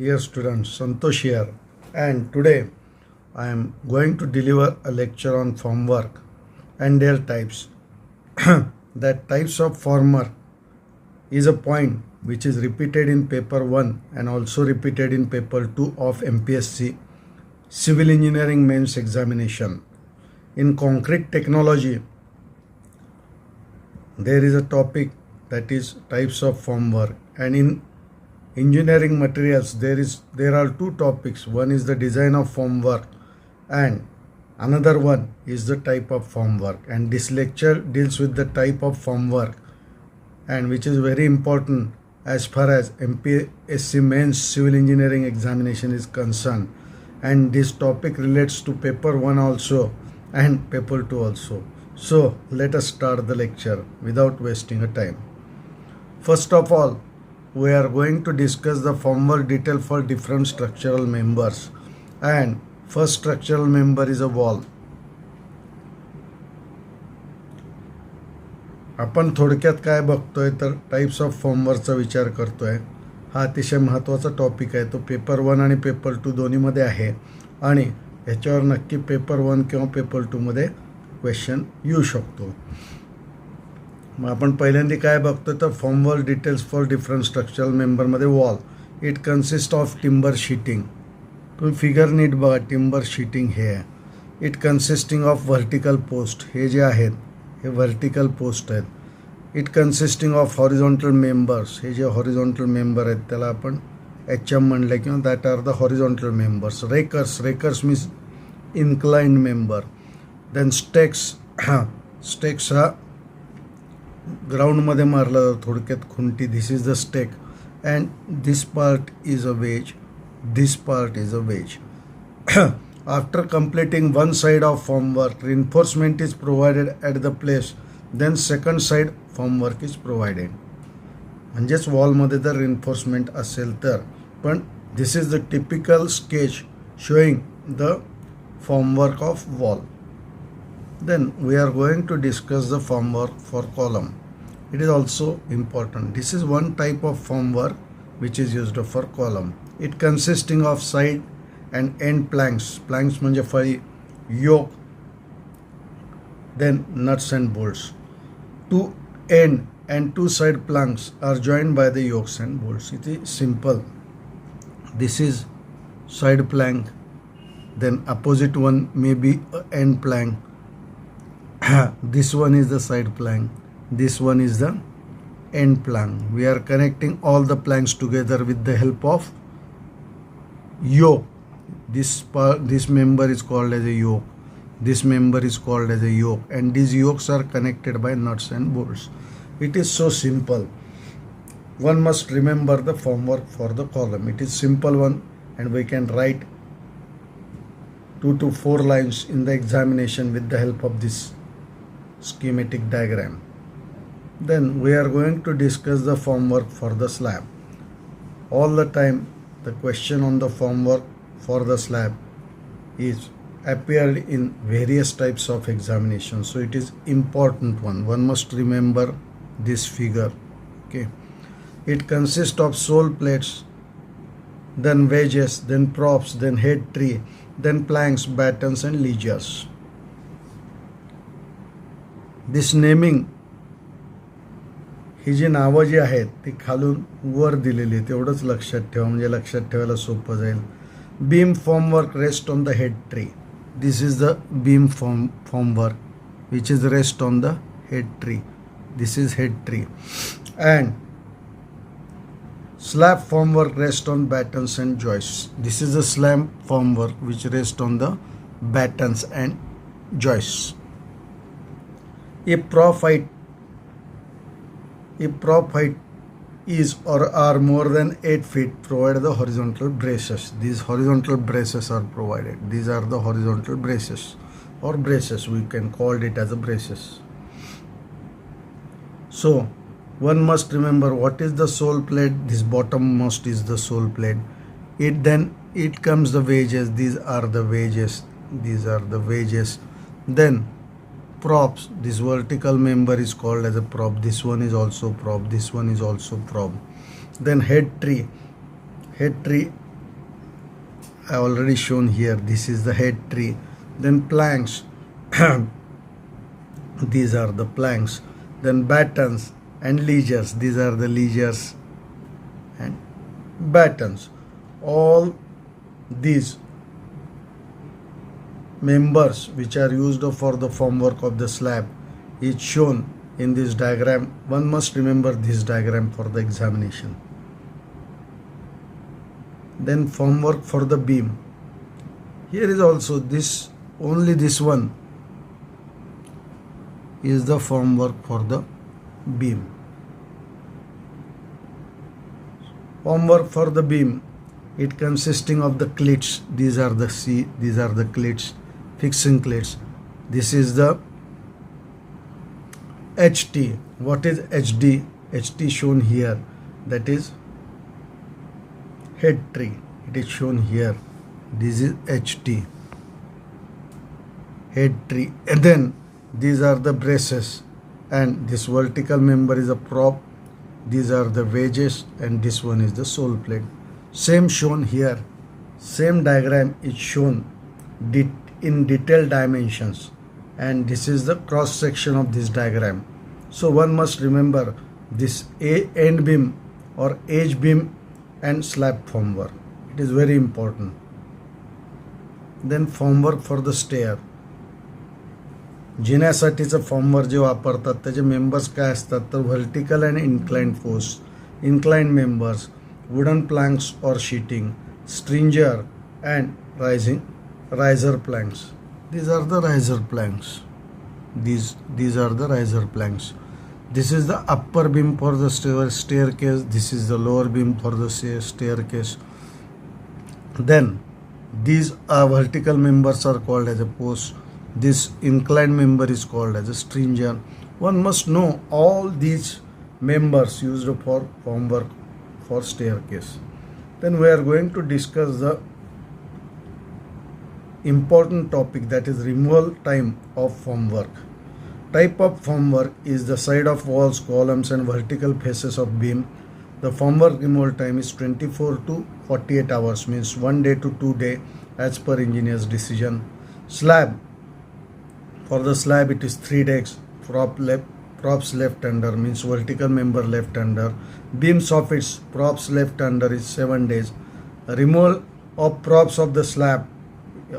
dear students, Santosh here, and today I am going to deliver a lecture on formwork and their types. That types of formwork is a point which is repeated in paper 1 and also repeated in paper 2 of MPSC Civil Engineering Mains examination. In concrete technology, there is a topic that is types of formwork, and in engineering materials there are two topics. One is the design of formwork and another one is the type of formwork, and this lecture deals with the type of formwork, and which is very important as far as MPSC Mains Civil Engineering examination is concerned, and this topic relates to paper 1 also and paper 2 also. So let us start the lecture without wasting a time. First of all, we are going to discuss the formwork detail for different structural members, and first structural member is a wall. आपण थोडक्यात काय बघतोय तर types of फॉर्मवर्कचा विचार करतोय. हा अतिशय महत्त्वाचा टॉपिक आहे. तो पेपर 1 आणि पेपर 2 दोन्हीमध्ये आहे आणि याच्यावर नक्की पेपर 1 किंवा पेपर 2 मध्ये क्वेश्चन येऊ शकतो. मग आपण पहिल्यांदा काय बघतोय तर formwork details for different structural मेंबरमध्ये wall. It consist of timber sheeting. तुम्ही फिगर नीट बघा. टिंबर शीटिंग हे आहे. It consisting of vertical post. हे जे आहेत हे व्हर्टिकल पोस्ट आहेत. It consisting of horizontal members. हे जे हॉरिझॉन्टल मेंबर आहेत त्याला आपण HM म्हणले किंवा that are the horizontal members. Rakers means inclined member. Then stakes. Stakes हा ग्राउंडमध्ये मारला जातो थोडक्यात खुंटी. This is the stake and this part is a wedge. This part is a wedge. After completing one side of formwork, reinforcement is provided at the place. Then second side formwork is provided. म्हणजेच वॉलमध्ये जर reinforcement असेल तर. पण this is the typical sketch showing the formwork of wall. Then we are going to discuss the formwork for column. It is also important. This is one type of formwork which is used for column. It consisting of side and end planks. Planks म्हणजे फळी. yoke, then nuts and bolts. Two end and two side planks are joined by the yokes and bolts. It is simple. This is side plank, then opposite one may be end plank. This one is the side plank, this one is the end plank. We are connecting all the planks together with the help of yoke. This member is called as a yoke. This member is called as a yoke, and these yokes are connected by nuts and bolts. It is so simple. One must remember the formwork for the column. It is simple one, and we can write 2 to 4 lines in the examination with the help of this schematic diagram. Then we are going to discuss the formwork for the slab. All the time the question on the formwork for the slab is appeared in various types of examination, so it is important one. One must remember this figure. Okay, it consists of sole plates, then wedges, then props, then head tree, then planks, battens and ledgers. This naming, ही जी नावं जी आहेत ती खालून वर दिलेली आहेत. तेवढंच लक्षात ठेवा म्हणजे लक्षात ठेवायला सोपं जाईल. Beam formwork rest on the head tree. This is the beam formwork which is rest on the head tree. This is head tree. And slab formwork rest on battens and joists. This is the slab formwork which rest on the battens and joists. If prop height is or are more than 8 feet, provide the horizontal braces. These horizontal braces are provided. These are the horizontal braces or braces. We can call it as a braces. So one must remember what is the sole plate. This bottommost is the sole plate. It comes the wedges. These are the wedges. These are the wedges. Then props. This vertical member is called as a prop. This one is also prop. This one is also prop. Then head tree. Head tree I already shown here. This is the head tree. Then planks. These are the planks. Then battens and leaders. These are the leaders and battens. All these members which are used for the formwork of the slab is shown in this diagram. One must remember this diagram for the examination. Then formwork for the beam. Here is also this, only this one is the formwork for the beam. Formwork for the beam, it consisting of the cleats. These are the cleats, fixing cleats. This is the HT. What is HD? HT shown here. That is head tree. It is shown here. This is HT. Head tree. And then these are the braces. And this vertical member is a prop. These are the wedges. And this one is the sole plate. Same shown here. Same diagram is shown in detailed dimensions. And this is the cross section of this diagram. So one must remember this end beam or edge beam and slab formwork. It is very important. Then formwork for the stair. जिण्यासाठीचं formwork जे वापरतात त्याचे members काय असतात तर vertical and inclined post, inclined members, wooden planks और sheeting, stringer and riser planks. These are the riser planks. These are the riser planks. This is the upper beam for the staircase. This is the lower beam for the staircase. Then these vertical members are called as a post. This inclined member is called as a stringer. One must know all these members used for formwork for staircase. Then we are going to discuss the important topic, that is removal time of formwork. Type of formwork is the side of walls, columns and vertical faces of beam. The formwork removal time is 24 to 48 hours, means 1 day to 2 days as per engineer's decision. Slab. For the slab it is 3 days. Props left under, means vertical member left under. Beam soffits, props left under is 7 days. Removal of props of the slab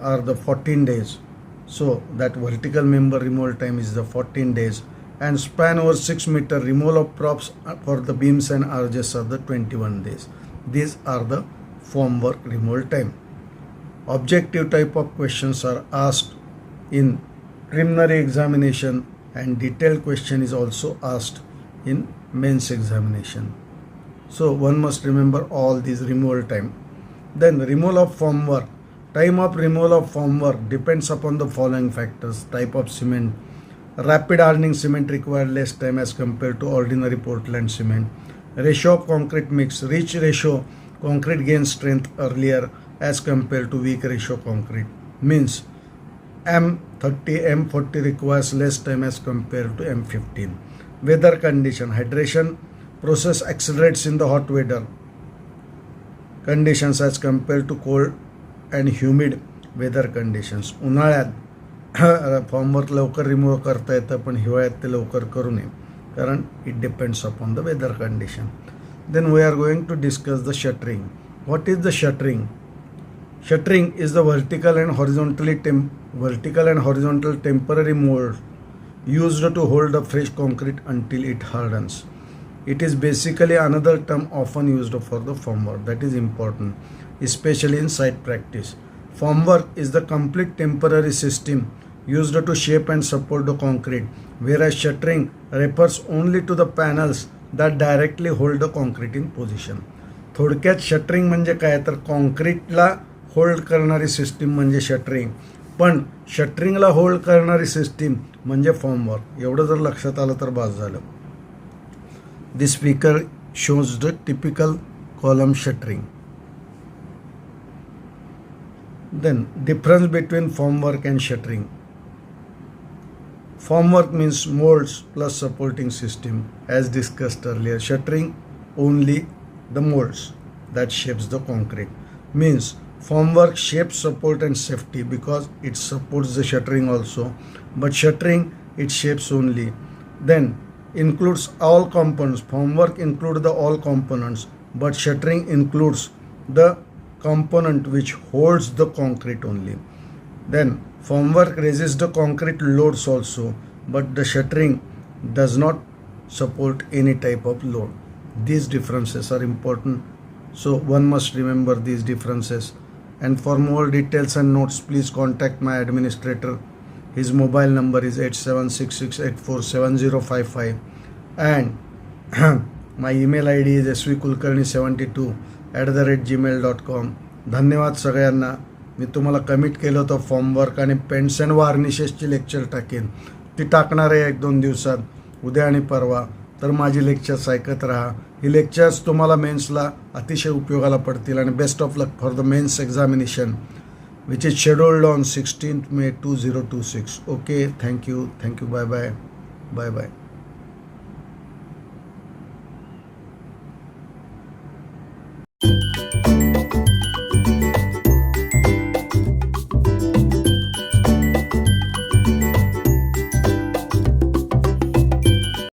are the 14 days. So that vertical member removal time is the 14 days. And span over 6 meter removal of props for the beams and arches are the 21 days. These are the formwork removal time. Objective type of questions are asked in preliminary examination, and detailed question is also asked in mains examination. So one must remember all these removal time. Then removal of formwork. Time of removal of formwork depends upon the following factors: type of cement. Rapid hardening cement requires less time as compared to ordinary Portland cement. Ratio of concrete mix. Rich ratio concrete gains strength earlier as compared to weak ratio concrete. Means M30, M40 requires less time as compared to M15. Weather condition. Hydration process accelerates in the hot weather conditions as compared to cold and humid weather conditions. उन्हाळ्यात formwork लवकर remove करता येतं, पण हिवाळ्यात ते लवकर करू नये, कारण it depends upon the weather condition. Then we are going to discuss the shuttering. What is the shuttering? Shuttering is the vertical and horizontal temporary mold used to hold the fresh concrete until it hardens. It is basically another term often used for the formwork. That is important, especially in site practice. Formwork is the complete temporary system used to shape and support the concrete, whereas shuttering refers only to the panels that directly hold the concrete in position. थोडक्यात shuttering म्हणजे काय तर कॉन्क्रीटला hold करणारी system म्हणजे shuttering, पण शटरिंगला hold करणारी सिस्टीम म्हणजे फॉर्मवर्क. एवढं जर लक्षात आलं तर बास झालं. This speaker shows the typical column shuttering. Then difference between formwork and shuttering. Formwork means molds plus supporting system as discussed earlier. Shuttering only the molds that shapes the concrete. Means Formwork shapes, support and safety because it supports the shuttering also, but shuttering it shapes only. Then includes all components. Formwork includes the all components, but shuttering includes the component which holds the concrete only. Then formwork resists the concrete loads also, but the shuttering does not support any type of load. These differences are important, so one must remember these differences. And for more details and notes, please contact my administrator. His mobile number is 8766847055 and my email ID is svkulkarni72@gmail.com. धन्यवाद सगळ्यांना. मी तुम्हाला commit केलं होतं formwork आणि paints and वार्निशेसची lecture टाकेन, ती टाकणार आहे 1-2 दिवसात, उद्या आणि परवा. तर माझी लेक्चर्स ऐकत राहा. ही लेक्चर्स तुम्हाला मेन्सला अतिशय उपयोगाला पडतील. आणि best of luck for the mains examination which is scheduled on 16th May 2026. Okay, thank you. Bye bye.